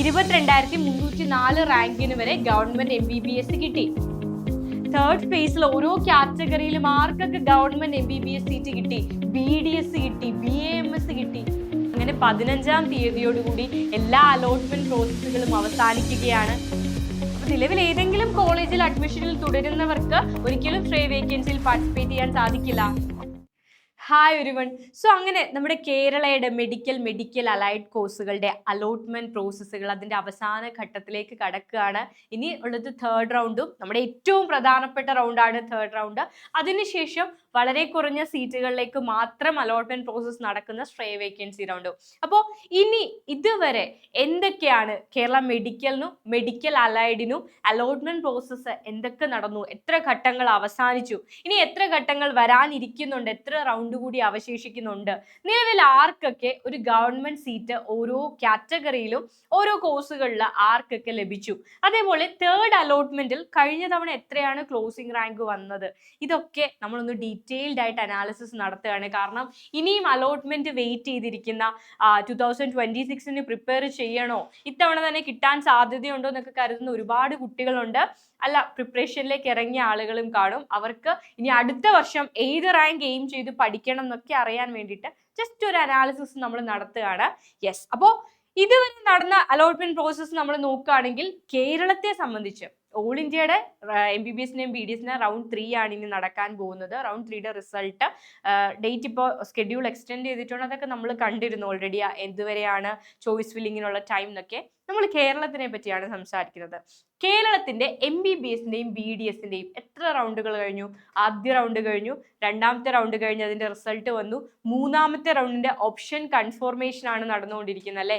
22,304 റാങ്കിന് വരെ government MBBS കിട്ടി. Third ഫേസിൽ ഓരോ കാറ്റഗറിയിലും ആർക്കൊക്കെ ഗവൺമെന്റ് MBBS സീറ്റ് കിട്ടി, BDS കിട്ടി, BAMS കിട്ടി. അങ്ങനെ 15-ാം തീയതിയോടുകൂടി എല്ലാ അലോട്ട്മെന്റ് പ്രോസസ്സുകളും അവസാനിക്കുകയാണ്. നിലവിൽ ഏതെങ്കിലും കോളേജിൽ അഡ്മിഷനിൽ തുടരുന്നവർക്ക് ഒരിക്കലും ഫ്രീ വേക്കൻസിയിൽ പാർട്ടിസിപ്പേറ്റ് ചെയ്യാൻ സാധിക്കില്ല. Hi everyone. സോ അങ്ങനെ നമ്മുടെ കേരളയുടെ മെഡിക്കൽ അലൈഡ് കോഴ്സുകളുടെ അലോട്ട്മെന്റ് പ്രോസസ്സുകൾ അതിന്റെ അവസാന ഘട്ടത്തിലേക്ക് കടക്കുകയാണ്. ഇനി ഉള്ളത് തേർഡ് റൗണ്ടും നമ്മുടെ ഏറ്റവും പ്രധാനപ്പെട്ട റൗണ്ടാണ് തേർഡ് റൗണ്ട്. അതിനുശേഷം വളരെ കുറഞ്ഞ സീറ്റുകളിലേക്ക് മാത്രം അലോട്ട്മെന്റ് പ്രോസസ്സ് നടക്കുന്ന സ്ട്രേ വേക്കൻസി റൗണ്ടും. അപ്പോൾ ഇനി ഇതുവരെ എന്തൊക്കെയാണ് കേരള മെഡിക്കലിനും മെഡിക്കൽ അലൈഡിനും അലോട്ട്മെന്റ് പ്രോസസ്സ് എന്തൊക്കെ നടന്നു, എത്ര ഘട്ടങ്ങൾ അവസാനിച്ചു, ഇനി എത്ര ഘട്ടങ്ങൾ വരാനിരിക്കുന്നുണ്ട്, എത്ര റൗണ്ട് കൂടി അവശേഷിക്കുന്നുണ്ട്, നിലവിൽ ആർക്കൊക്കെ ഒരു ഗവൺമെന്റ് സീറ്റ് ഓരോ കാറ്റഗറിയിലും ഓരോ കോഴ്സുകളിൽ ആർക്കൊക്കെ ലഭിച്ചു, അതേപോലെ തേർഡ് അലോട്ട്മെന്റിൽ കഴിഞ്ഞ തവണ എത്രയാണ് ക്ലോസിംഗ് റാങ്ക് വന്നത്, ഇതൊക്കെ നമ്മളൊന്ന് ഡീറ്റെയിൽഡ് ആയിട്ട് അനാലിസിസ് നടത്തുകയാണ്. കാരണം ഇനിയും അലോട്ട്മെന്റ് വെയിറ്റ് ചെയ്തിരിക്കുന്ന 2026 പ്രിപ്പയർ ചെയ്യണോ, ഇത്തവണ തന്നെ കിട്ടാൻ സാധ്യതയുണ്ടോ എന്നൊക്കെ കരുതുന്ന ഒരുപാട് കുട്ടികളുണ്ട്. അല്ല, പ്രിപ്പറേഷനിലേക്ക് ഇറങ്ങിയ ആളുകളും കാണും. അവർക്ക് ഇനി അടുത്ത വർഷം ഏത് റാങ്ക് എയിം ചെയ്ത് പഠിക്കണം എന്നൊക്കെ അറിയാൻ വേണ്ടിയിട്ട് ജസ്റ്റ് ഒരു അനാലിസിസ് നമ്മൾ നടത്തുകയാണ്. യെസ്, അപ്പോൾ ഇതുവരെ നടന്ന അലോട്ട്മെന്റ് പ്രോസസ്സ് നമ്മൾ നോക്കുകയാണെങ്കിൽ കേരളത്തെ സംബന്ധിച്ച് ഓൾ ഇന്ത്യയുടെ MBBSന്റെയും BDSന്റെയും റൗണ്ട് 3 ആണ് ഇനി നടക്കാൻ പോകുന്നത്. റൗണ്ട് 3യുടെ റിസൾട്ട് ഡേറ്റ് ഇപ്പോൾ സ്കെഡ്യൂൾ എക്സ്റ്റെൻഡ് ചെയ്തിട്ടുണ്ട്. അതൊക്കെ നമ്മൾ കണ്ടിരുന്നു ഓൾറെഡി, എന്തുവരെയാണ് ചോയ്സ് ഫില്ലിങ്ങിനുള്ള ടൈം എന്നൊക്കെ. നമ്മൾ കേരളത്തിനെ പറ്റിയാണ് സംസാരിക്കുന്നത്. കേരളത്തിന്റെ MBBSന്റെയും BDSന്റെയും എത്ര റൗണ്ടുകൾ കഴിഞ്ഞു? ആദ്യ റൗണ്ട് കഴിഞ്ഞു, രണ്ടാമത്തെ റൗണ്ട് കഴിഞ്ഞ് അതിന്റെ റിസൾട്ട് വന്നു, മൂന്നാമത്തെ റൗണ്ടിന്റെ ഓപ്ഷൻ കൺഫർമേഷൻ ആണ് നടന്നുകൊണ്ടിരിക്കുന്നത് അല്ലെ.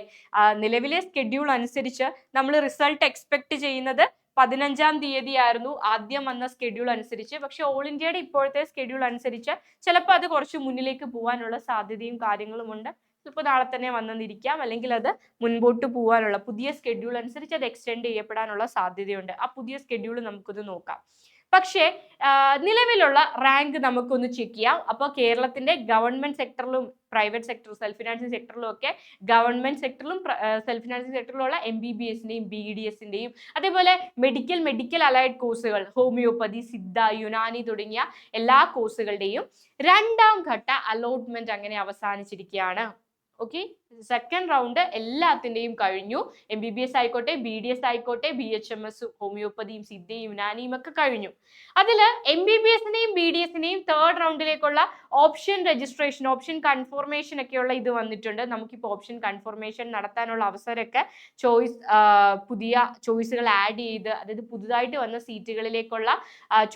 നിലവിലെ സ്കെഡ്യൂൾ അനുസരിച്ച് നമ്മൾ റിസൾട്ട് എക്സ്പെക്ട് ചെയ്യുന്നത് 15-ാം തീയതി ആയിരുന്നു ആദ്യം വന്ന സ്കെഡ്യൂൾ അനുസരിച്ച്. പക്ഷെ ഓൾ ഇന്ത്യയുടെ ഇപ്പോഴത്തെ സ്കെഡ്യൂൾ അനുസരിച്ച് ചിലപ്പോൾ അത് കുറച്ച് മുന്നിലേക്ക് പോകാനുള്ള സാധ്യതയും കാര്യങ്ങളും ഉണ്ട്. ചിലപ്പോൾ നാളെ തന്നെ വന്നെന്നിരിക്കാം, അല്ലെങ്കിൽ അത് മുൻപോട്ട് പോകാനുള്ള പുതിയ സ്കെഡ്യൂൾ അനുസരിച്ച് അത് എക്സ്റ്റെൻഡ് ചെയ്യപ്പെടാനുള്ള സാധ്യതയുണ്ട്. ആ പുതിയ സ്കെഡ്യൂൾ നമുക്കൊന്ന് നോക്കാം. പക്ഷേ നിലവിലുള്ള റാങ്ക് നമുക്കൊന്ന് ചെക്ക് ചെയ്യാം. അപ്പോൾ കേരളത്തിന്റെ ഗവൺമെന്റ് സെക്ടറിലും പ്രൈവറ്റ് സെക്ടർ സെൽഫ് ഫിനാൻസിങ് സെക്ടറിലും ഒക്കെ ഗവൺമെന്റ് സെക്ടറിലും സെൽഫ് ഫിനാൻസിങ് സെക്ടറിലുള്ള MBBSന്റെയും BDSന്റെയും അതേപോലെ മെഡിക്കൽ അലൈഡ് കോഴ്സുകൾ, ഹോമിയോപ്പതി, സിദ്ധ, യുനാനി തുടങ്ങിയ എല്ലാ കോഴ്സുകളുടെയും രണ്ടാം ഘട്ട അലോട്ട്മെന്റ് അങ്ങനെ അവസാനിച്ചിരിക്കുകയാണ്. ഓക്കെ, സെക്കൻഡ് റൗണ്ട് എല്ലാത്തിൻ്റെയും കഴിഞ്ഞു. MBBS ആയിക്കോട്ടെ, BDS ആയിക്കോട്ടെ, BHMS, ഹോമിയോപ്പതിയും സിദ്ധയും യുനാനിയും ഒക്കെ കഴിഞ്ഞു. അതിൽ MBBSന്റെയും BDSന്റെയും തേർഡ് റൗണ്ടിലേക്കുള്ള ഓപ്ഷൻ രജിസ്ട്രേഷൻ, ഓപ്ഷൻ കൺഫർമേഷൻ ഒക്കെയുള്ള ഇത് വന്നിട്ടുണ്ട്. നമുക്കിപ്പോൾ ഓപ്ഷൻ കൺഫർമേഷൻ നടത്താനുള്ള അവസരമൊക്കെ പുതിയ ചോയ്സുകൾ ആഡ് ചെയ്ത്, അതായത് പുതുതായിട്ട് വന്ന സീറ്റുകളിലേക്കുള്ള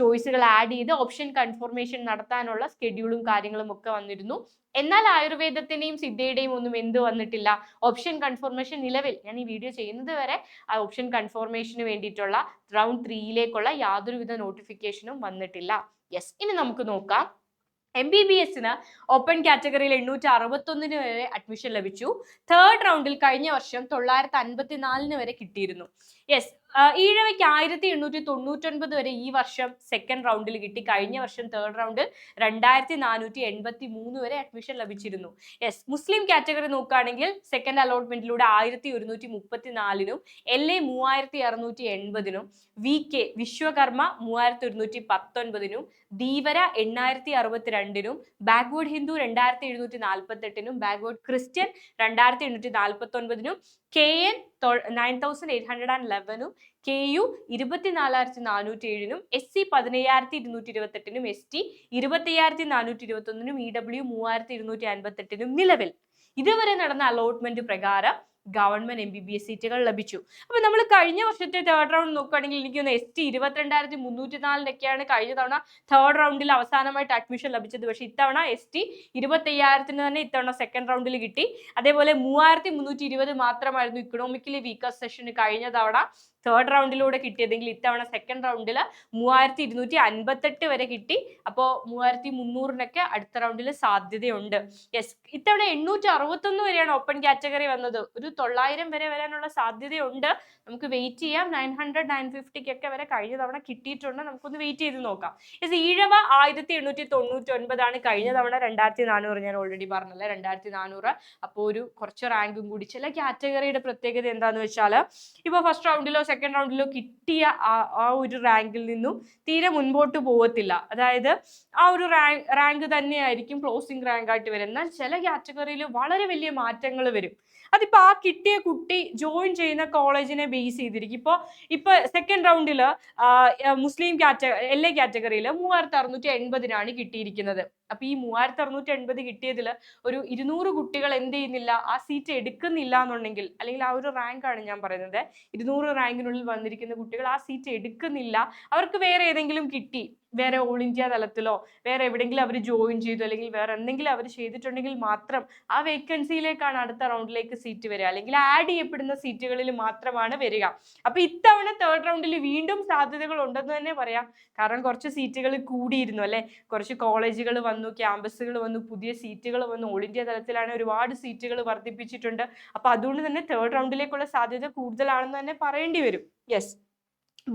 ചോയ്സുകൾ ആഡ് ചെയ്ത് ഓപ്ഷൻ കൺഫർമേഷൻ നടത്താനുള്ള സ്കെഡ്യൂളും കാര്യങ്ങളും ഒക്കെ വന്നിരുന്നു. എന്നാൽ ആയുർവേദത്തിന്റെയും സിദ്ധയുടെയും ഒന്നും എന്ത് വന്നിട്ടില്ല, ഓപ്ഷൻ കൺഫർമേഷൻ നിലവിൽ ഞാൻ ഈ വീഡിയോ ചെയ്യുന്നത് വരെ ആ ഓപ്ഷൻ കൺഫർമേഷന് വേണ്ടിയിട്ടുള്ള റൗണ്ട് 3യിലേക്കുള്ള യാതൊരുവിധ നോട്ടിഫിക്കേഷനും വന്നിട്ടില്ല. യെസ്, ഇനി നമുക്ക് നോക്കാം. MBBSന് ഓപ്പൺ കാറ്റഗറിയിൽ 861 വരെ അഡ്മിഷൻ ലഭിച്ചു. തേർഡ് റൗണ്ടിൽ കഴിഞ്ഞ വർഷം 954 വരെ കിട്ടിയിരുന്നു. യെസ്, ഈഴവയ്ക്ക് 1899 വരെ ഈ വർഷം സെക്കൻഡ് റൗണ്ടിൽ കിട്ടി. കഴിഞ്ഞ വർഷം തേർഡ് റൗണ്ടിൽ 2483 വരെ അഡ്മിഷൻ ലഭിച്ചിരുന്നു. യെസ്, മുസ്ലിം കാറ്റഗറി നോക്കുകയാണെങ്കിൽ സെക്കൻഡ് അലോട്ട്മെന്റിലൂടെ 1134നും LA 3680നും VK വിശ്വകർമ്മ 3119നും ധീവര 8062നും ബാക്ക്വേർഡ് ഹിന്ദു 2748നും ബാക്ക്വേർഡ് ക്രിസ്ത്യൻ 2849നും KN 9811നും KU 24407നും SC 15228നും ST 25421നും EW 3258നും നിലവിൽ ഇതുവരെ നടന്ന അലോട്ട്മെന്റ് പ്രകാരം ഗവൺമെന്റ് MBBS സീറ്റുകൾ ലഭിച്ചു. അപ്പൊ നമ്മൾ കഴിഞ്ഞ വർഷത്തെ തേർഡ് റൗണ്ട് നോക്കുകയാണെങ്കിൽ എനിക്ക് ST 22,304 കഴിഞ്ഞ തവണ തേർഡ് റൗണ്ടിൽ അവസാനമായിട്ട് അഡ്മിഷൻ ലഭിച്ചത്. പക്ഷെ ഇത്തവണ ST 25,000 തന്നെ ഇത്തവണ സെക്കൻഡ് റൗണ്ടിൽ കിട്ടി. അതേപോലെ 3,320 മാത്രമായിരുന്നു ഇക്കണോമിക്കലി വീക്കർ സെഷന് കഴിഞ്ഞ തവണ തേർഡ് റൗണ്ടിലൂടെ കിട്ടിയതെങ്കിൽ ഇത്തവണ സെക്കൻഡ് റൗണ്ടിൽ 3,258 വരെ കിട്ടി. അപ്പോൾ 3,300 അടുത്ത റൗണ്ടിൽ സാധ്യതയുണ്ട്. യെസ്, ഇത്തവണ 861 വരെയാണ് ഓപ്പൺ കാറ്റഗറി വന്നത്. ഒരു 900 വരെ വരാനുള്ള സാധ്യതയുണ്ട്. നമുക്ക് വെയിറ്റ് ചെയ്യാം. 900 950 വരെ കഴിഞ്ഞ തവണ കിട്ടിയിട്ടുണ്ട്. നമുക്കൊന്ന് വെയിറ്റ് ചെയ്ത് നോക്കാം. ഈഴവ 1899 കഴിഞ്ഞ തവണ 2400. ഞാൻ ഓൾറെഡി പറഞ്ഞല്ലേ 2400. അപ്പോൾ ഒരു കുറച്ച് റാങ്കും കൂടി. ചില കാറ്റഗറിയുടെ പ്രത്യേകത എന്താന്ന് വെച്ചാൽ ഇപ്പോൾ ഫസ്റ്റ് റൗണ്ടിലോ സെക്കൻഡ് റൗണ്ടിലോ കിട്ടിയ ആ ഒരു റാങ്കിൽ നിന്നും തീരെ മുൻപോട്ട് പോകത്തില്ല. അതായത് ആ ഒരു റാങ്ക് തന്നെയായിരിക്കും ക്ലോസിംഗ് റാങ്ക് ആയിട്ട് വരും. എന്നാൽ ചില കാറ്റഗറിയിൽ വളരെ വലിയ മാറ്റങ്ങൾ വരും. അതിപ്പോൾ ആ കിട്ടിയ കുട്ടി ജോയിൻ ചെയ്യുന്ന കോളേജിനെ ബേസ് ചെയ്തിരിക്കും. ഇപ്പൊ സെക്കൻഡ് റൗണ്ടിൽ മുസ്ലിം LA കാറ്റഗറിയിൽ 3680 കിട്ടിയിരിക്കുന്നത്. അപ്പൊ ഈ 3680 കിട്ടിയതിൽ ഒരു 200 കുട്ടികൾ എന്ത് ചെയ്യുന്നില്ല, ആ സീറ്റ് എടുക്കുന്നില്ല എന്നുണ്ടെങ്കിൽ, അല്ലെങ്കിൽ ആ ഒരു റാങ്ക് ആണ് ഞാൻ പറയുന്നത്, 200 റാങ്കിനുള്ളിൽ വന്നിരിക്കുന്ന കുട്ടികൾ ആ സീറ്റ് എടുക്കുന്നില്ല, അവർക്ക് വേറെ ഏതെങ്കിലും കിട്ടി, വേറെ ഓൾ ഇന്ത്യ തലത്തിലോ വേറെ എവിടെയെങ്കിലും അവർ ജോയിൻ ചെയ്തു, അല്ലെങ്കിൽ വേറെ എന്തെങ്കിലും അവർ ചെയ്തിട്ടുണ്ടെങ്കിൽ മാത്രം ആ വേക്കൻസിയിലേക്കാണ് അടുത്ത റൗണ്ടിലേക്ക് സീറ്റ് വരിക, അല്ലെങ്കിൽ ആഡ് ചെയ്യപ്പെടുന്ന സീറ്റുകളിൽ മാത്രമാണ് വരിക. അപ്പൊ ഇത്തവണ തേർഡ് റൗണ്ടിൽ വീണ്ടും സാധ്യതകൾ ഉണ്ടെന്ന് തന്നെ പറയാം. കാരണം കുറച്ച് സീറ്റുകൾ കൂടിയിരുന്നു അല്ലെ, കുറച്ച് കോളേജുകൾ വന്നു, ക്യാമ്പസുകൾ വന്നു, പുതിയ സീറ്റുകൾ വന്നു, ഓൾ ഇന്ത്യ തലത്തിലാണ് ഒരുപാട് സീറ്റുകൾ വർദ്ധിപ്പിച്ചിട്ടുണ്ട്. അപ്പൊ അതുകൊണ്ട് തന്നെ തേർഡ് റൗണ്ടിലേക്കുള്ള സാധ്യത കൂടുതലാണെന്ന് തന്നെ പറയേണ്ടി വരും. യെസ്,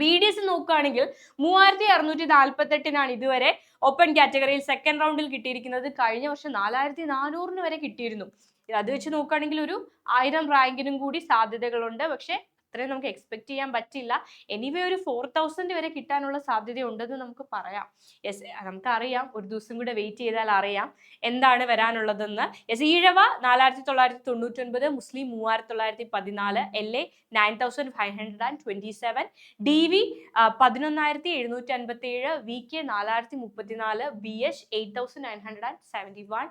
BDS നോക്കുകയാണെങ്കിൽ 3648 ഇതുവരെ ഓപ്പൺ കാറ്റഗറിയിൽ സെക്കൻഡ് റൗണ്ടിൽ കിട്ടിയിരിക്കുന്നത്. കഴിഞ്ഞ വർഷം 4400 വരെ കിട്ടിയിരുന്നു. അത് വെച്ച് നോക്കുകയാണെങ്കിൽ ഒരു 1000 റാങ്കിനും കൂടി സാധ്യതകളുണ്ട്. പക്ഷെ അത്രയും നമുക്ക് എക്സ്പെക്ട് ചെയ്യാൻ പറ്റില്ല. എനിവേ ഒരു 4000 വരെ കിട്ടാനുള്ള സാധ്യത ഉണ്ടെന്ന് നമുക്ക് പറയാം. യെസ്, നമുക്കറിയാം, ഒരു ദിവസം കൂടെ വെയിറ്റ് ചെയ്താൽ അറിയാം എന്താണ് വരാനുള്ളതെന്ന്. യെസ്, ഈഴവ 4999, മുസ്ലിം 3914, LA 9527, DV 11757, VK 4034, BH 8971,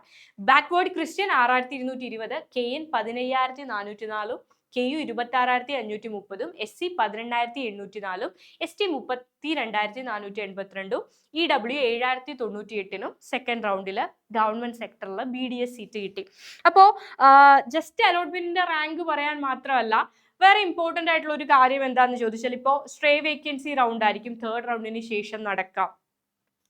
backward Christian 6220, KN 15404, KU 26530, SC 18704, ST 32482, EW 7098 second റൗണ്ടിൽ ഗവൺമെന്റ് സെക്ടറിൽ BDS സീറ്റ് കിട്ടി. അപ്പോൾ ജസ്റ്റ് അലോട്ട്മെന്റിന്റെ റാങ്ക് പറയാൻ മാത്രമല്ല, വേറെ ഇമ്പോർട്ടന്റ് ആയിട്ടുള്ള ഒരു കാര്യം എന്താണെന്ന് ചോദിച്ചാൽ, ഇപ്പോൾ സ്ട്രേ വേക്കൻസി റൗണ്ട് ആയിരിക്കും തേർഡ് റൗണ്ടിന് ശേഷം നടക്കാം.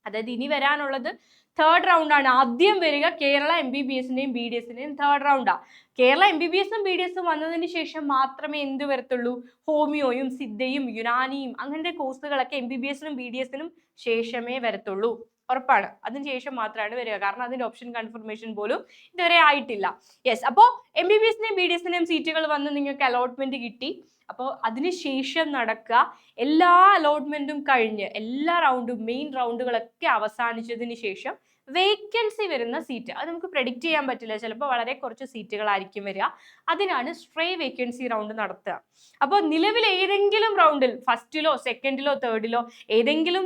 അതായത് ഇനി വരാനുള്ളത് തേർഡ് റൗണ്ടാണ്. ആദ്യം വരിക കേരള MBBSന്റെയും BDSന്റെയും തേർഡ് റൗണ്ടാണ്. കേരള MBBSും BDSും വന്നതിന് ശേഷം മാത്രമേ എന്ത് വരത്തുള്ളൂ, ഹോമിയോയും സിദ്ധയും യുനാനിയും അങ്ങനത്തെ കോഴ്സുകളൊക്കെ MBBSനും BDSനും ശേഷമേ വരത്തുള്ളൂ. ഉറപ്പാണ്, അതിന് ശേഷം മാത്രമാണ് വരിക. കാരണം അതിന്റെ ഓപ്ഷൻ കൺഫർമേഷൻ പോലും ഇതുവരെ ആയിട്ടില്ല. യെസ്, അപ്പോൾ MBBSന്റെയും BDSന്റെയും സീറ്റുകൾ വന്ന് നിങ്ങൾക്ക് അലോട്ട്മെന്റ് കിട്ടി. അപ്പോൾ അതിനുശേഷം നടക്കുക എല്ലാ അലോട്ട്മെന്റും കഴിഞ്ഞ് എല്ലാ റൗണ്ടും മെയിൻ റൗണ്ടുകളൊക്കെ അവസാനിച്ചതിന് ശേഷം വേക്കൻസി വരുന്ന സീറ്റ്, അത് നമുക്ക് പ്രെഡിക്റ്റ് ചെയ്യാൻ പറ്റില്ല. ചിലപ്പോൾ വളരെ കുറച്ച് സീറ്റുകളായിരിക്കും വരിക. അതിനാണ് സ്ട്രേ വേക്കൻസി റൗണ്ട് നടത്തുക. അപ്പോൾ നിലവിൽ ഏതെങ്കിലും റൗണ്ടിൽ ഫസ്റ്റിലോ സെക്കൻഡിലോ തേർഡിലോ ഏതെങ്കിലും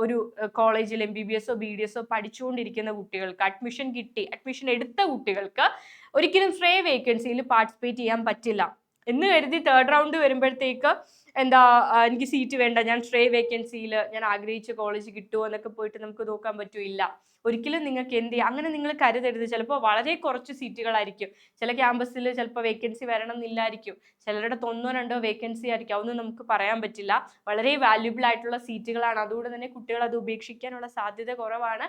ഒരു കോളേജിൽ MBBSോ BDSോ പഠിച്ചുകൊണ്ടിരിക്കുന്ന കുട്ടികൾക്ക് അഡ്മിഷൻ എടുത്ത കുട്ടികൾക്ക് ഒരിക്കലും സ്ട്രേ വേക്കൻസിയിൽ പാർട്ടിസിപ്പേറ്റ് ചെയ്യാൻ പറ്റില്ല എന്ന് കരുതി തേർഡ് റൗണ്ട് വരുമ്പോഴത്തേക്ക് എനിക്ക് സീറ്റ് വേണ്ട, ഞാൻ സ്ട്രേ വേക്കൻസിയിൽ ഞാൻ ആഗ്രഹിച്ച കോളേജ് കിട്ടുമോ എന്നൊക്കെ പോയിട്ട് നമുക്ക് നോക്കാൻ പറ്റില്ല. ഒരിക്കലും നിങ്ങൾക്ക് എന്ത് ചെയ്യാം, അങ്ങനെ നിങ്ങൾ കരുതരുത്. ചിലപ്പോൾ വളരെ കുറച്ച് സീറ്റുകളായിരിക്കും. ചില ക്യാമ്പസിൽ ചിലപ്പോൾ വേക്കൻസി വരണം എന്നില്ലായിരിക്കും. ചിലരുടെ 1-2 വേക്കൻസി ആയിരിക്കും. അതൊന്നും നമുക്ക് പറയാൻ പറ്റില്ല. വളരെ വാല്യുബിൾ ആയിട്ടുള്ള സീറ്റുകളാണ്. അതുകൊണ്ട് തന്നെ കുട്ടികൾ അത് ഉപേക്ഷിക്കാനുള്ള സാധ്യത കുറവാണ്.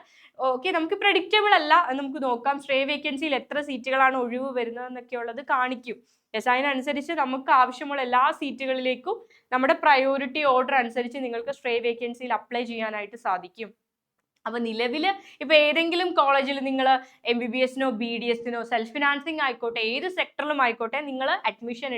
ഓക്കെ, നമുക്ക് പ്രെഡിക്റ്റബിൾ അല്ല, നമുക്ക് നോക്കാം. സ്ട്രേ വേക്കൻസിയിൽ എത്ര സീറ്റുകളാണ് ഒഴിവ് വരുന്നതെന്നൊക്കെ ഉള്ളത് കാണിക്കും. യെസ്, അതിനനുസരിച്ച് നമുക്ക് ആവശ്യമുള്ള എല്ലാ സീറ്റുകളിലേക്കും നമ്മുടെ പ്രയോറിറ്റി ഓർഡർ അനുസരിച്ച് നിങ്ങൾക്ക് സ്ട്രേ വേക്കൻസിയിൽ അപ്ലൈ ചെയ്യാനായിട്ട് സാധിക്കും. അപ്പൊ നിലവിൽ ഇപ്പൊ ഏതെങ്കിലും കോളേജിൽ നിങ്ങൾ MBBSനോ BDSനോ സെൽഫ് ഫിനാൻസിങ് ആയിക്കോട്ടെ, ഏത് സെക്ടറിലും ആയിക്കോട്ടെ, നിങ്ങൾ അഡ്മിഷൻ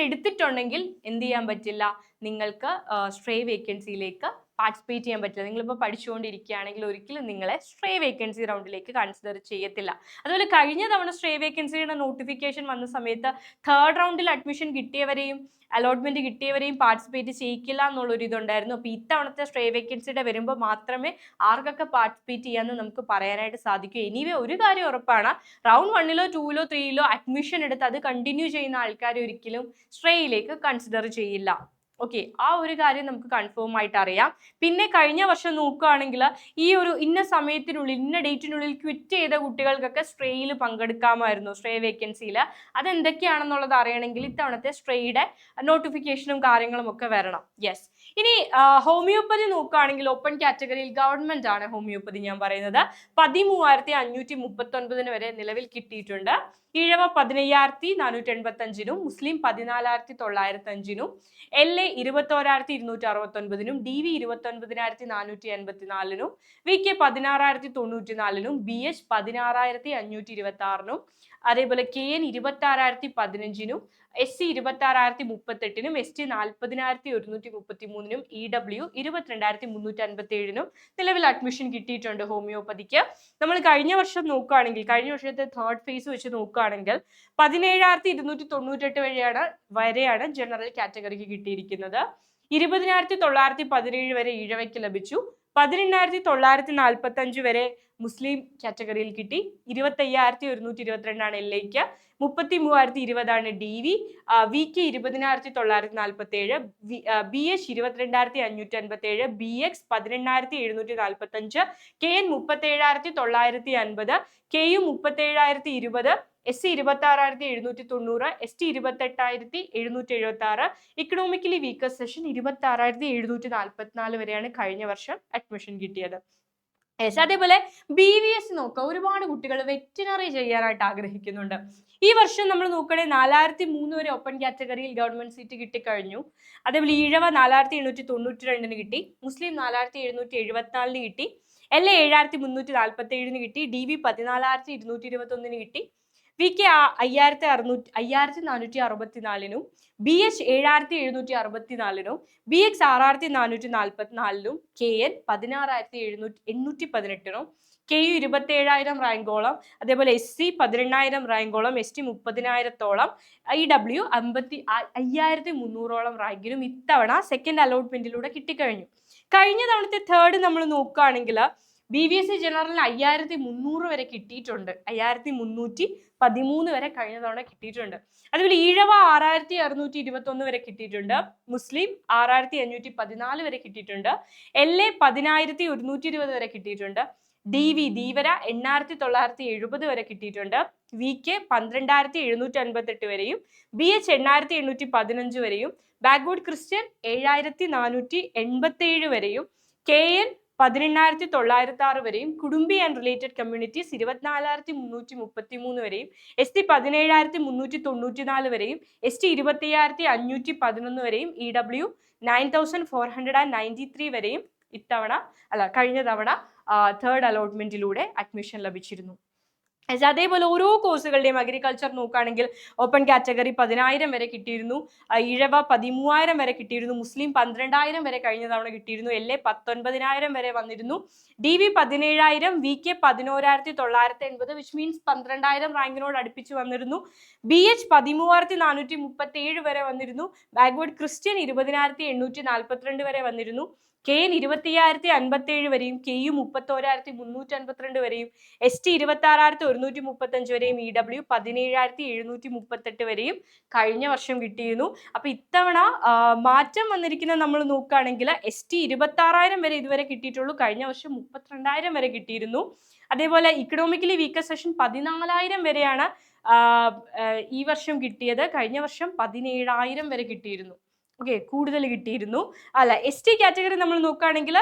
എടുത്തിട്ടുണ്ടെങ്കിൽ എന്ത് ചെയ്യാൻ പറ്റില്ല, നിങ്ങൾക്ക് സ്ട്രേ വേക്കൻസിയിലേക്ക് പാർട്ടിസിപ്പേറ്റ് ചെയ്യാൻ പറ്റില്ല. നിങ്ങളിപ്പോൾ പഠിച്ചുകൊണ്ടിരിക്കുകയാണെങ്കിൽ ഒരിക്കലും നിങ്ങളെ സ്ട്രേ വേക്കൻസി റൗണ്ടിലേക്ക് കൺസിഡർ ചെയ്യത്തില്ല. അതുപോലെ കഴിഞ്ഞ തവണ സ്ട്രേ വേക്കൻസിയുടെ നോട്ടിഫിക്കേഷൻ വന്ന സമയത്ത് തേർഡ് റൗണ്ടിൽ അഡ്മിഷൻ കിട്ടിയവരെയും അലോട്ട്മെന്റ് കിട്ടിയവരെയും പാർട്ടിസിപ്പേറ്റ് ചെയ്യിക്കില്ല എന്നുള്ളൊരു ഇതുണ്ടായിരുന്നു. അപ്പോൾ ഇത്തവണത്തെ സ്ട്രേ വേക്കൻസിയുടെ വരുമ്പോൾ മാത്രമേ ആർക്കൊക്കെ പാർട്ടിസിപ്പേറ്റ് ചെയ്യാമെന്ന് നമുക്ക് പറയാനായിട്ട് സാധിക്കൂ. എനിവേ ഒരു കാര്യം ഉറപ്പാണ്, റൗണ്ട് 1ലോ 2ലോ 3ലോ അഡ്മിഷൻ എടുത്ത് അത് കണ്ടിന്യൂ ചെയ്യുന്ന ആൾക്കാരെ ഒരിക്കലും സ്ട്രേയിലേക്ക് കൺസിഡർ ചെയ്യില്ല. ഓക്കെ, ആ ഒരു കാര്യം നമുക്ക് കൺഫേം ആയിട്ട് അറിയാം. പിന്നെ കഴിഞ്ഞ വർഷം നോക്കുകയാണെങ്കിൽ ഈ ഒരു ഇന്ന സമയത്തിനുള്ളിൽ ഇന്ന ഡേറ്റിനുള്ളിൽ ക്വിറ്റ് ചെയ്ത കുട്ടികൾക്കൊക്കെ സ്ട്രേയിൽ പങ്കെടുക്കാമായിരുന്നു, സ്ട്രേ വേക്കൻസിയിൽ. അതെന്തൊക്കെയാണെന്നുള്ളത് അറിയണമെങ്കിൽ ഇത്തവണത്തെ സ്ട്രേയുടെ നോട്ടിഫിക്കേഷനും കാര്യങ്ങളും ഒക്കെ വരണം. യെസ്. ഇനി ഹോമിയോപ്പതി നോക്കുകയാണെങ്കിൽ ഓപ്പൺ കാറ്റഗറിയിൽ ഗവൺമെന്റ് ആണ് ഹോമിയോപ്പതി ഞാൻ പറയുന്നത്. 13,539 വരെ നിലവിൽ കിട്ടിയിട്ടുണ്ട്. ഈഴവ 15,485 മുസ്ലിം 14,905 LA 21,269 DV 29,484 VK 16,094 BH 16,526 അതേപോലെ KN 26,015 SC 26,038 ST 40,133 EW 22,357 നിലവിൽ അഡ്മിഷൻ കിട്ടിയിട്ടുണ്ട് ഹോമിയോപ്പതിക്ക്. നമ്മൾ കഴിഞ്ഞ വർഷം നോക്കുകയാണെങ്കിൽ, കഴിഞ്ഞ വർഷത്തെ തേർഡ് ഫേസ് വെച്ച് നോക്കുകയാണെങ്കിൽ 17,298 വരെയാണ് ജനറൽ കാറ്റഗറിക്ക് കിട്ടിയിരിക്കുന്നത്. 20,917 വരെ ഈഴവയ്ക്ക് ലഭിച്ചു. 18,945 വരെ മുസ്ലിം കാറ്റഗറിയിൽ കിട്ടി. 25,122 LAക്ക്. 33,020 DV. VK 20,947. BH 22,557. BX 18,745. KN 37,950. KU 37,020. SC 26,790. ST 28,776. Economically weaker session 26,744 വരെയാണ് കഴിഞ്ഞ വർഷം അഡ്മിഷൻ കിട്ടിയത്. അതേപോലെ BVS നോക്കുക, ഒരുപാട് കുട്ടികൾ വെറ്റിനറി ചെയ്യാനായിട്ട് ആഗ്രഹിക്കുന്നുണ്ട്. ഈ വർഷം നമ്മൾ നോക്കുകയാണെങ്കിൽ 4,003 വരെ ഓപ്പൺ കാറ്റഗറിയിൽ ഗവൺമെന്റ് സീറ്റ് കിട്ടിക്കഴിഞ്ഞു. അതേപോലെ ഈഴവ 4,892 കിട്ടി. മുസ്ലിം 4,774 കിട്ടി. LA 7,347 കിട്ടി. DV 14,221 കിട്ടി. VK 5,464 BH 7,764 BX 6,444 KN 16,818 KU 27,000 റാങ്കോളം. അതേപോലെ SC 18,000 റാങ്കോളം. ST 30,000-ഓളം. IW 55,300-ഓളം റാങ്കിനും ഇത്തവണ സെക്കൻഡ് അലോട്ട്മെന്റിലൂടെ കിട്ടിക്കഴിഞ്ഞു. കഴിഞ്ഞ തവണത്തെ തേർഡ് നമ്മൾ നോക്കുകയാണെങ്കിൽ BVSC ജനറലിന് 5,300 വരെ കിട്ടിയിട്ടുണ്ട്. 5,313 വരെ കഴിഞ്ഞ തവണ കിട്ടിയിട്ടുണ്ട്. അതുപോലെ ഈഴവ 6,621 വരെ കിട്ടിയിട്ടുണ്ട്. മുസ്ലിം 6,514 വരെ കിട്ടിയിട്ടുണ്ട്. LA 10,120 വരെ കിട്ടിയിട്ടുണ്ട്. DV ധീവര 8,970 വരെ കിട്ടിയിട്ടുണ്ട്. VK 12,758 വരെയും BH 8,815 വരെയും ബാക്ക്വേർഡ് ക്രിസ്ത്യൻ 7,487 വരെയും KN 18,906 വരെയും കുടുംബി ആൻഡ് റിലേറ്റഡ് കമ്മ്യൂണിറ്റീസ് 24,333 വരെയും ST 17,394 വരെയും ST 25,511 വരെയും EW 9,493 വരെയും കഴിഞ്ഞ തവണ തേർഡ് അലോട്ട്മെന്റിലൂടെ അഡ്മിഷൻ ലഭിച്ചിരുന്നു. അതേപോലെ ഓരോ കോഴ്സുകളുടെയും അഗ്രികൾച്ചർ നോക്കുകയാണെങ്കിൽ ഓപ്പൺ കാറ്റഗറി 10,000 വരെ കിട്ടിയിരുന്നു. ഈഴവ 13,000 വരെ കിട്ടിയിരുന്നു. മുസ്ലിം 12,000 വരെ കഴിഞ്ഞ തവണ കിട്ടിയിരുന്നു. LA 19,000 വരെ വന്നിരുന്നു. DV 17,000. VK 11,980 വിച്ച് മീൻസ് 12,000 റാങ്കിനോട് അടുപ്പിച്ച് വന്നിരുന്നു. BH 13,437 വരെ വന്നിരുന്നു. ബാക്ക്വേർഡ് ക്രിസ്ത്യൻ 20,842 വരെ വന്നിരുന്നു. KN 20,057 വരെയും KU 31,352 വരെയും ST 26,135 വരെയും EW 17,738 വരെയും കഴിഞ്ഞ വർഷം കിട്ടിയിരുന്നു. അപ്പൊ ഇത്തവണ മാറ്റം വന്നിരിക്കുന്ന നമ്മൾ നോക്കുകയാണെങ്കിൽ ST 26,000 വരെ ഇതുവരെ കിട്ടിയിട്ടുള്ളൂ. കഴിഞ്ഞ വർഷം 32,000 വരെ കിട്ടിയിരുന്നു. അതേപോലെ ഇക്കണോമിക്കലി വീക്കർ സെഷൻ 14,000 വരെയാണ് ഈ വർഷം കിട്ടിയത്. കഴിഞ്ഞ വർഷം 17,000 വരെ കിട്ടിയിരുന്നു. ഓക്കെ, കൂടുതൽ കിട്ടിയിരുന്നു. ST കാറ്റഗറി നമ്മൾ നോക്കുകയാണെങ്കിൽ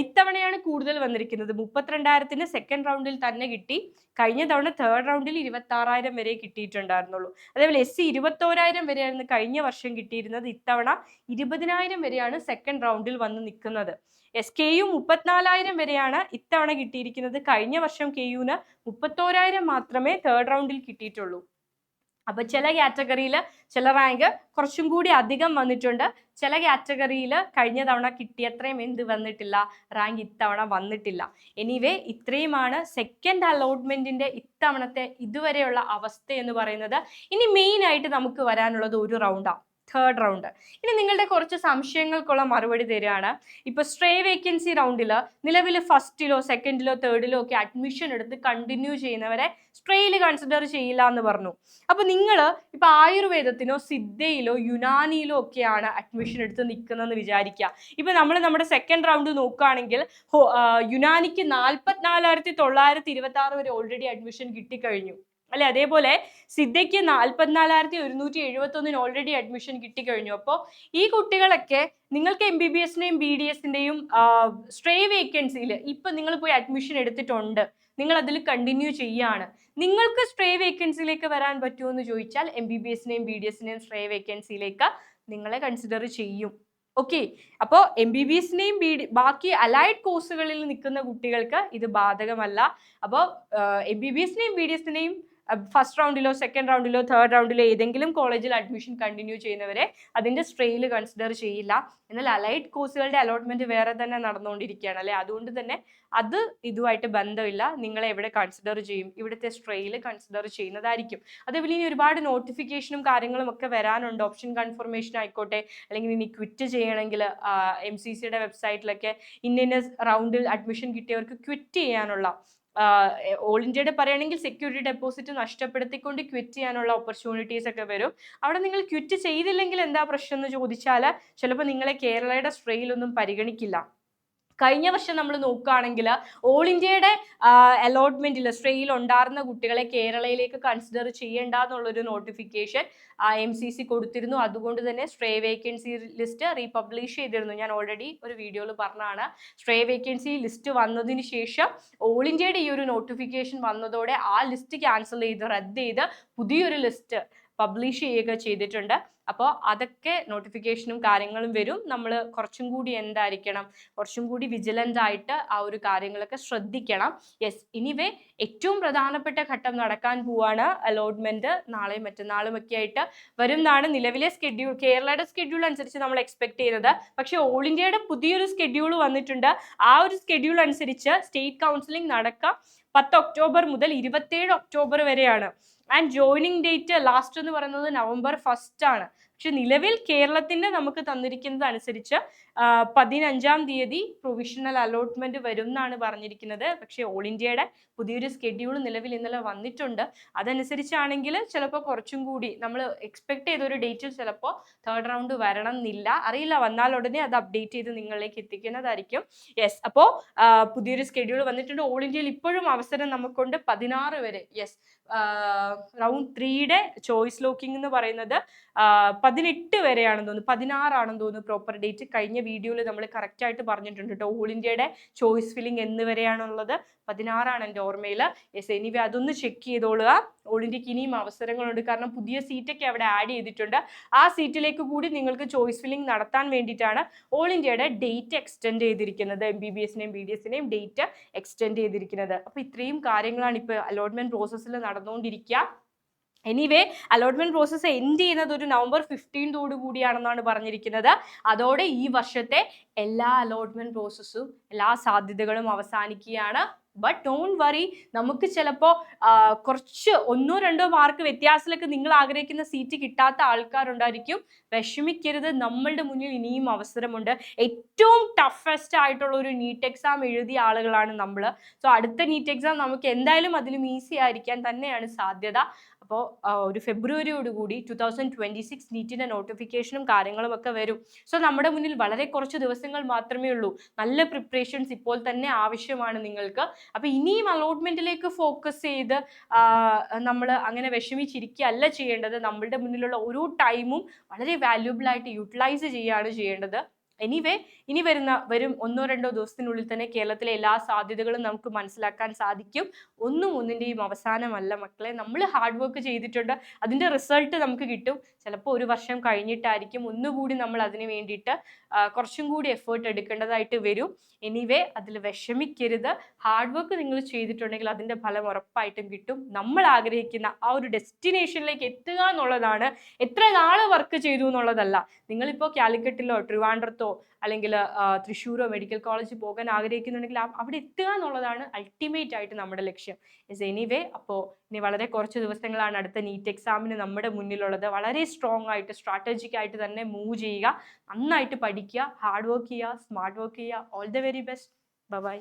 ഇത്തവണയാണ് കൂടുതൽ വന്നിരിക്കുന്നത്. 32,000 സെക്കൻഡ് റൗണ്ടിൽ തന്നെ കിട്ടി. കഴിഞ്ഞ തവണ തേർഡ് റൗണ്ടിൽ 26,000 വരെ കിട്ടിയിട്ടുണ്ടായിരുന്നുള്ളൂ. അതേപോലെ SC 21,000 വരെയായിരുന്നു കഴിഞ്ഞ വർഷം കിട്ടിയിരുന്നത്. ഇത്തവണ 20,000 വരെയാണ് സെക്കൻഡ് റൗണ്ടിൽ വന്ന് നിൽക്കുന്നത്. KU 34,000 വരെയാണ് ഇത്തവണ കിട്ടിയിരിക്കുന്നത്. കഴിഞ്ഞ വർഷം KUന് 31,000 മാത്രമേ തേർഡ് റൗണ്ടിൽ കിട്ടിയിട്ടുള്ളൂ. അപ്പൊ ചില കാറ്റഗറിയിൽ ചില റാങ്ക് കുറച്ചും കൂടി അധികം വന്നിട്ടുണ്ട്. ചില കാറ്റഗറിയിൽ കഴിഞ്ഞ തവണ കിട്ടിയത്രയും വന്നിട്ടില്ല, റാങ്ക് ഇത്തവണ വന്നിട്ടില്ല. എനിവേ ഇത്രയുമാണ് സെക്കൻഡ് അലോട്ട്മെന്റിന്റെ ഇത്തവണത്തെ ഇതുവരെയുള്ള അവസ്ഥ എന്ന് പറയുന്നത്. ഇനി മെയിൻ ആയിട്ട് നമുക്ക് വരാനുള്ളത് ഒരു റൗണ്ടാണ്, തേർഡ് റൗണ്ട്. ഇനി നിങ്ങളുടെ കുറച്ച് സംശയങ്ങൾക്കുള്ള മറുപടി തരികയാണ്. ഇപ്പോൾ സ്ട്രേ വേക്കൻസി റൗണ്ടിൽ നിലവിൽ ഫസ്റ്റിലോ സെക്കൻഡിലോ തേർഡിലോ ഒക്കെ അഡ്മിഷൻ എടുത്ത് കണ്ടിന്യൂ ചെയ്യുന്നവരെ സ്ട്രേയിൽ കൺസിഡർ ചെയ്യില്ല എന്ന് പറഞ്ഞു. അപ്പോൾ നിങ്ങൾ ഇപ്പോൾ ആയുർവേദത്തിനോ സിദ്ധയിലോ യുനാനിയിലോ ഒക്കെയാണ് അഡ്മിഷൻ എടുത്ത് നിൽക്കുന്നതെന്ന് വിചാരിക്കുക. ഇപ്പോൾ നമ്മൾ നമ്മുടെ സെക്കൻഡ് റൗണ്ട് നോക്കുകയാണെങ്കിൽ യുനാനിക്ക് 44,926 വരെ ഓൾറെഡി അഡ്മിഷൻ കിട്ടിക്കഴിഞ്ഞു അല്ലെ. അതേപോലെ സിദ്ധയ്ക്ക് 44,171 ഓൾറെഡി അഡ്മിഷൻ കിട്ടിക്കഴിഞ്ഞു. അപ്പോൾ ഈ കുട്ടികളൊക്കെ നിങ്ങൾക്ക് MBBS-ന്റെയും BDS-ന്റെയും സ്ട്രേ വേക്കൻസിയിൽ ഇപ്പം നിങ്ങൾ പോയി അഡ്മിഷൻ എടുത്തിട്ടുണ്ട്, നിങ്ങൾ അതിൽ കണ്ടിന്യൂ ചെയ്യാണ്. നിങ്ങൾക്ക് സ്ട്രേ വേക്കൻസിയിലേക്ക് വരാൻ പറ്റുമോ എന്ന് ചോദിച്ചാൽ MBBS-ന്റെയും BDS-ന്റെയും സ്ട്രേ വേക്കൻസിയിലേക്ക് നിങ്ങളെ കൺസിഡർ ചെയ്യും. ഓക്കെ, അപ്പോൾ MBBS-ന്റെയും ബാക്കി അലൈഡ് കോഴ്സുകളിൽ നിൽക്കുന്ന കുട്ടികൾക്ക് ഇത് ബാധകമല്ല. അപ്പോൾ MBBS-ന്റെയും BDS-ന്റെയും ഫസ്റ്റ് റൗണ്ടിലോ സെക്കൻഡ് റൗണ്ടിലോ തേർഡ് റൗണ്ടിലോ ഏതെങ്കിലും കോളേജിൽ അഡ്മിഷൻ കണ്ടിന്യൂ ചെയ്യുന്നവരെ അതിൻ്റെ സ്ട്രെയിൽ കൺസിഡർ ചെയ്യില്ല. എന്നാൽ അലൈഡ് കോഴ്സുകളുടെ അലോട്ട്മെന്റ് വേറെ തന്നെ നടന്നുകൊണ്ടിരിക്കുകയാണ് അല്ലെ. അതുകൊണ്ട് തന്നെ അത് ഇതുമായിട്ട് ബന്ധമില്ല. നിങ്ങളെ എവിടെ കൺസിഡർ ചെയ്യും, ഇവിടുത്തെ സ്ട്രെയിൽ കൺസിഡർ ചെയ്യുന്നതായിരിക്കും. അതേപോലെ ഇനി ഒരുപാട് നോട്ടിഫിക്കേഷനും കാര്യങ്ങളും ഒക്കെ വരാനുണ്ട്. ഓപ്ഷൻ കൺഫർമേഷൻ ആയിക്കോട്ടെ, അല്ലെങ്കിൽ ഇനി ക്വിറ്റ് ചെയ്യണമെങ്കിൽ MCCയുടെ വെബ്സൈറ്റിലൊക്കെ ഇന്ന റൗണ്ടിൽ അഡ്മിഷൻ കിട്ടിയവർക്ക് ക്വിറ്റ് ചെയ്യാനുള്ള ഓൾ ഇന്ത്യയുടെ പറയുകയാണെങ്കിൽ സെക്യൂരിറ്റി ഡെപ്പോസിറ്റ് നഷ്ടപ്പെടുത്തിക്കൊണ്ട് ക്വിറ്റ് ചെയ്യാനുള്ള ഓപ്പർച്യൂണിറ്റീസ് ഒക്കെ വരും. അവിടെ നിങ്ങൾ ക്വിറ്റ് ചെയ്തില്ലെങ്കിൽ എന്താ പ്രശ്നം എന്ന് ചോദിച്ചാൽ ചിലപ്പോൾ നിങ്ങളെ കേരളയുടെ സ്ട്രെയിലൊന്നും പരിഗണിക്കില്ല. കഴിഞ്ഞ വർഷം നമ്മൾ നോക്കുകയാണെങ്കിൽ ഓൾ ഇന്ത്യയുടെ അലോട്ട്മെന്റിൽ സ്ട്രെയിൽ ഉണ്ടായിരുന്ന കുട്ടികളെ കേരളയിലേക്ക് കൺസിഡർ ചെയ്യേണ്ട എന്നുള്ളൊരു നോട്ടിഫിക്കേഷൻ MCC കൊടുത്തിരുന്നു. അതുകൊണ്ട് തന്നെ സ്ട്രേ വേക്കൻസി ലിസ്റ്റ് റീപബ്ലിഷ് ചെയ്തിരുന്നു. ഞാൻ ഓൾറെഡി ഒരു വീഡിയോയിൽ പറഞ്ഞതാണ്. സ്ട്രേ വേക്കൻസി ലിസ്റ്റ് വന്നതിന് ശേഷം ഓൾ ഇന്ത്യയുടെ ഈ ഒരു നോട്ടിഫിക്കേഷൻ വന്നതോടെ ആ ലിസ്റ്റ് ക്യാൻസൽ ചെയ്ത് റദ്ദ് ചെയ്ത് പുതിയൊരു ലിസ്റ്റ് പബ്ലിഷ് ചെയ്യുക ചെയ്തിട്ടുണ്ട്. അപ്പോൾ അതൊക്കെ നോട്ടിഫിക്കേഷനും കാര്യങ്ങളും വരും. നമ്മൾ കുറച്ചും കൂടി എന്തായിരിക്കണം, കുറച്ചും കൂടി വിജിലൻ്റ് ആയിട്ട് ആ ഒരു കാര്യങ്ങളൊക്കെ ശ്രദ്ധിക്കണം. യെസ്, ഇനിവേ ഏറ്റവും പ്രധാനപ്പെട്ട ഘട്ടം നടക്കാൻ പോവാണ്. അലോട്ട്മെന്റ് നാളെയും മറ്റന്നാളും ഒക്കെ ആയിട്ട് വരുന്നതാണ് നിലവിലെ സ്കെഡ്യൂൾ. കേരളയുടെ സ്കെഡ്യൂൾ അനുസരിച്ച് നമ്മൾ എക്സ്പെക്ട് ചെയ്യുന്നത്. പക്ഷേ ഓൾ ഇന്ത്യയുടെ പുതിയൊരു സ്കെഡ്യൂൾ വന്നിട്ടുണ്ട്. ആ ഒരു സ്കെഡ്യൂൾ അനുസരിച്ച് സ്റ്റേറ്റ് കൗൺസിലിംഗ് നടക്കുക 10 ഒക്ടോബർ മുതൽ 27 ഒക്ടോബർ വരെയാണ്. ആൻഡ് ജോയിനിങ് ഡേറ്റ് ലാസ്റ്റ് എന്ന് പറയുന്നത് November 1 ആണ്. പക്ഷെ നിലവിൽ കേരളത്തിന്റെ നമുക്ക് തന്നിരിക്കുന്നത് അനുസരിച്ച് 15-ാം തീയതി പ്രൊവിഷണൽ അലോട്ട്മെന്റ് വരും എന്നാണ് പറഞ്ഞിരിക്കുന്നത്. പക്ഷേ ഓൾ ഇന്ത്യയുടെ പുതിയൊരു സ്കെഡ്യൂൾ നിലവിൽ ഇന്നലെ വന്നിട്ടുണ്ട്. അതനുസരിച്ചാണെങ്കിൽ ചിലപ്പോൾ കുറച്ചും കൂടി നമ്മൾ എക്സ്പെക്ട് ചെയ്തൊരു ഡേറ്റിൽ ചിലപ്പോൾ തേർഡ് റൗണ്ട് വരണം എന്നില്ല, അറിയില്ല. വന്നാൽ ഉടനെ അത് അപ്ഡേറ്റ് ചെയ്ത് നിങ്ങളിലേക്ക് എത്തിക്കുന്നതായിരിക്കും. യെസ്, അപ്പോൾ പുതിയൊരു സ്കെഡ്യൂൾ വന്നിട്ടുണ്ട്. ഓൾ ഇന്ത്യയിൽ ഇപ്പോഴും അവസരം നമുക്കുണ്ട് 16 വരെ. യെസ്, റൗണ്ട് 3യുടെ ചോയ്സ് ലോക്കിംഗ് എന്ന് പറയുന്നത് 18 വരെയാണെന്ന് തോന്നുന്നു, 16 ആണെന്ന് തോന്നുന്നു പ്രോപ്പർ ഡേറ്റ്. കഴിഞ്ഞ വീഡിയോയിൽ നമ്മൾ കറക്റ്റ് ആയിട്ട് പറഞ്ഞിട്ടുണ്ട് കേട്ടോ. ഓൾ ഇന്ത്യയുടെ ചോയ്സ് ഫില്ലിംഗ് എന്ന് വരെയാണുള്ളത്, 16 ആണ് എൻ്റെ ഓർമ്മയിൽ. യെസ്, എനിവേ അതൊന്ന് ചെക്ക് ചെയ്തോളുക. ഓൾ ഇന്ത്യക്ക് ഇനിയും അവസരങ്ങളുണ്ട്. കാരണം പുതിയ സീറ്റൊക്കെ അവിടെ ആഡ് ചെയ്തിട്ടുണ്ട്. ആ സീറ്റിലേക്ക് കൂടി നിങ്ങൾക്ക് ചോയ്സ് ഫില്ലിംഗ് നടത്താൻ വേണ്ടിയിട്ടാണ് ഓൾ ഇന്ത്യയുടെ ഡേറ്റ് എക്സ്റ്റെൻഡ് ചെയ്തിരിക്കുന്നത്. MBBS-നെയും BDS-നെയും ഡേറ്റ് എക്സ്റ്റെൻഡ് ചെയ്തിരിക്കുന്നത്. അപ്പോൾ ഇത്രയും കാര്യങ്ങളാണ് ഇപ്പോൾ അലോട്ട്മെന്റ് പ്രോസസ്സിൽ നടന്നുകൊണ്ടിരിക്കുക. എനിവേ അലോട്ട്മെന്റ് പ്രോസസ്സ് എൻഡ് ചെയ്യുന്നത് ഒരു November 15 കൂടിയാണെന്നാണ് പറഞ്ഞിരിക്കുന്നത്. അതോടെ ഈ വർഷത്തെ എല്ലാ അലോട്ട്മെന്റ് പ്രോസസ്സും എല്ലാ സാധ്യതകളും അവസാനിക്കുകയാണ്. ബട്ട് ഡോണ്ട് വറി, നമുക്ക് ചിലപ്പോൾ കുറച്ച് 1-2 മാർക്ക് വ്യത്യാസത്തിലൊക്കെ നിങ്ങൾ ആഗ്രഹിക്കുന്ന സീറ്റ് കിട്ടാത്ത ആൾക്കാരുണ്ടായിരിക്കും. വിഷമിക്കരുത്, നമ്മളുടെ മുന്നിൽ ഇനിയും അവസരമുണ്ട്. ഏറ്റവും ടഫസ്റ്റ് ആയിട്ടുള്ള ഒരു നീറ്റ് എക്സാം എഴുതിയ ആളുകളാണ് നമ്മൾ. സോ അടുത്ത നീറ്റ് എക്സാം നമുക്ക് എന്തായാലും അതിലും ഈസി ആയിരിക്കാൻ തന്നെയാണ് സാധ്യത. അപ്പോൾ ഒരു ഫെബ്രുവരിയോടുകൂടി 2026 നീറ്റിൻ്റെ നോട്ടിഫിക്കേഷനും കാര്യങ്ങളും ഒക്കെ വരും. സോ നമ്മുടെ മുന്നിൽ വളരെ കുറച്ച് ദിവസങ്ങൾ മാത്രമേ ഉള്ളൂ. നല്ല പ്രിപ്പറേഷൻസ് ഇപ്പോൾ തന്നെ ആവശ്യമാണ് നിങ്ങൾക്ക്. അപ്പോൾ ഇനിയും അലോട്ട്മെന്റിലേക്ക് ഫോക്കസ് ചെയ്ത് നമ്മൾ അങ്ങനെ വിഷമിച്ചിരിക്കുകയല്ല ചെയ്യേണ്ടത്. നമ്മളുടെ മുന്നിലുള്ള ഓരോ ടൈമും വളരെ വാല്യുബിൾ ആയിട്ട് യൂട്ടിലൈസ് ചെയ്യുകയാണ് ചെയ്യേണ്ടത്. എനിവേ ഇനി വരും 1-2 ദിവസത്തിനുള്ളിൽ തന്നെ കേരളത്തിലെ എല്ലാ സാധ്യതകളും നമുക്ക് മനസ്സിലാക്കാൻ സാധിക്കും. ഒന്നിൻ്റെയും അവസാനമല്ല മക്കളെ. നമ്മൾ ഹാർഡ് വർക്ക് ചെയ്തിട്ടുണ്ട്, അതിൻ്റെ റിസൾട്ട് നമുക്ക് കിട്ടും. ചിലപ്പോൾ ഒരു വർഷം കഴിഞ്ഞിട്ടായിരിക്കും. ഒന്നുകൂടി നമ്മൾ അതിന് വേണ്ടിയിട്ട് കുറച്ചും കൂടി എഫേർട്ട് എടുക്കേണ്ടതായിട്ട് വരും. എനിവേ അതിൽ വിഷമിക്കരുത്. ഹാർഡ് വർക്ക് നിങ്ങൾ ചെയ്തിട്ടുണ്ടെങ്കിൽ അതിൻ്റെ ഫലം ഉറപ്പായിട്ടും കിട്ടും. നമ്മൾ ആഗ്രഹിക്കുന്ന ആ ഒരു ഡെസ്റ്റിനേഷനിലേക്ക് എത്തുക എന്നുള്ളതാണ്. എത്ര നാൾ വർക്ക് ചെയ്തു എന്നുള്ളതല്ല. നിങ്ങളിപ്പോൾ കാലിക്കറ്റിലോ ട്രിവാൻഡ്രത്തോ അല്ലെങ്കിൽ തൃശ്ശൂരോ മെഡിക്കൽ കോളേജിൽ പോകാൻ ആഗ്രഹിക്കുന്നുണ്ടെങ്കിൽ അവിടെ എത്തുക എന്നുള്ളതാണ് അൾട്ടിമേറ്റ് ആയിട്ട് നമ്മുടെ ലക്ഷ്യം. ഇസ് എനിവേ, അപ്പോൾ ഇനി വളരെ കുറച്ച് ദിവസങ്ങളാണ് അടുത്ത നീറ്റ് എക്സാമിന് നമ്മുടെ മുന്നിലുള്ളത്. വളരെ സ്ട്രോങ് ആയിട്ട് സ്ട്രാറ്റജിക് ആയിട്ട് തന്നെ മൂവ് ചെയ്യുക, നന്നായിട്ട് പഠിക്കുക, ഹാർഡ് വർക്ക് ചെയ്യുക, സ്മാർട്ട് വർക്ക് ചെയ്യുക. All the very best. By.